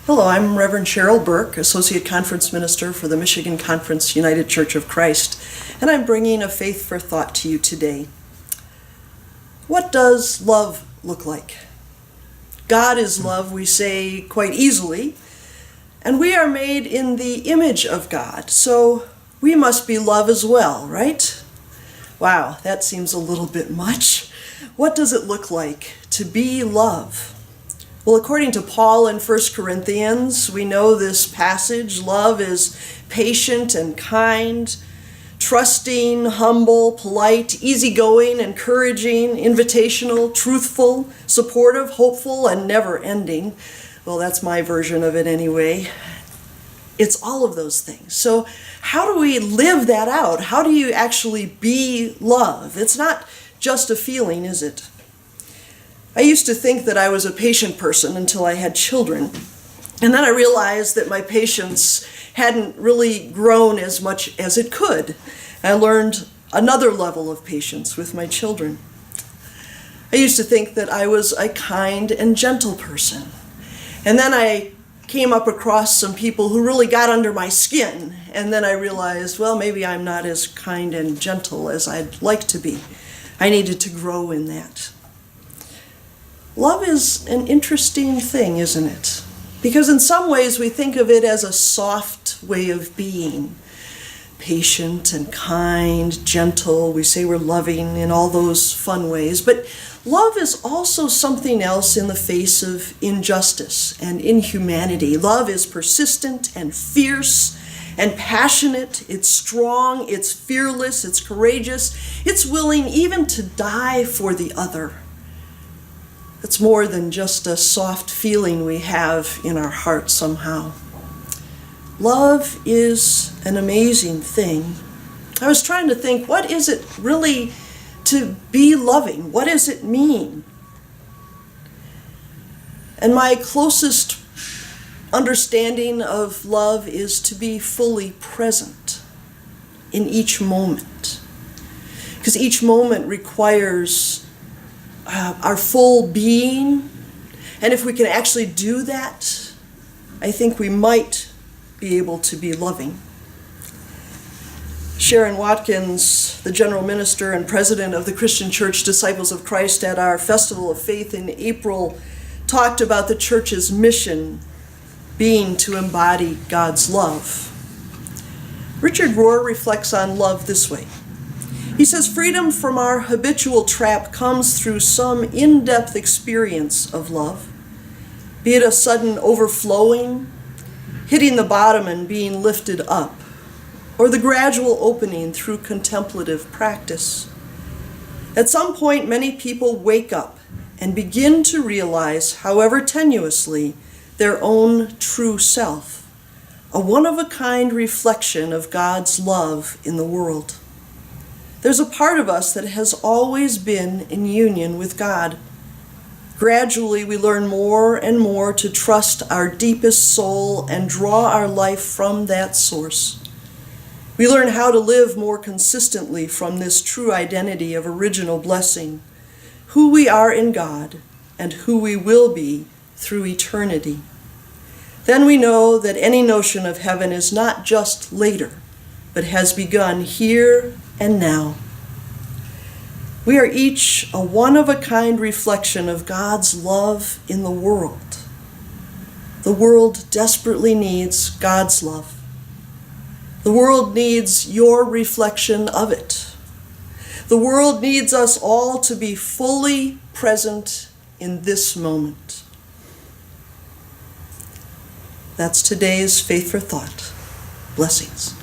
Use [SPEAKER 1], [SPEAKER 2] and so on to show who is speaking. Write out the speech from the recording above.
[SPEAKER 1] Hello, I'm Reverend Cheryl Burke, Associate Conference Minister for the Michigan Conference United Church of Christ, and I'm bringing a faith for thought to you today. What does love look like? God is love, we say quite easily, and we are made in the image of God, so we must be love as well, right? Wow, that seems a little bit much. What does it look like to be love? Well, according to Paul in 1 Corinthians, we know this passage. Love is patient and kind, trusting, humble, polite, easygoing, encouraging, invitational, truthful, supportive, hopeful, and never-ending. Well, that's my version of it anyway. It's all of those things. So how do we live that out? How do you actually be love? It's not just a feeling, is it? I used to think that I was a patient person until I had children. And then I realized that my patience hadn't really grown as much as it could. I learned another level of patience with my children. I used to think that I was a kind and gentle person. And then I came up across some people who really got under my skin. And then I realized, well, maybe I'm not as kind and gentle as I'd like to be. I needed to grow in that. Love is an interesting thing, isn't it? Because in some ways we think of it as a soft way of being. Patient and kind, gentle, we say we're loving in all those fun ways. But love is also something else in the face of injustice and inhumanity. Love is persistent and fierce and passionate. It's strong, it's fearless, it's courageous. It's willing even to die for the other. It's more than just a soft feeling we have in our heart somehow. Love is an amazing thing. I was trying to think, what is it really to be loving? What does it mean? And my closest understanding of love is to be fully present in each moment. Because each moment requires our full being, and if we can actually do that, I think we might be able to be loving. Sharon Watkins, the General Minister and President of the Christian Church Disciples of Christ at our Festival of Faith in April, talked about the church's mission being to embody God's love. Richard Rohr reflects on love this way. He says, freedom from our habitual trap comes through some in-depth experience of love, be it a sudden overflowing, hitting the bottom and being lifted up, or the gradual opening through contemplative practice. At some point, many people wake up and begin to realize, however tenuously, their own true self, a one-of-a-kind reflection of God's love in the world. There's a part of us that has always been in union with God. Gradually, we learn more and more to trust our deepest soul and draw our life from that source. We learn how to live more consistently from this true identity of original blessing, who we are in God and who we will be through eternity. Then we know that any notion of heaven is not just later, but has begun here and now. We are each a one-of-a-kind reflection of God's love in the world. The world desperately needs God's love. The world needs your reflection of it. The world needs us all to be fully present in this moment. That's today's Faith for Thought. Blessings.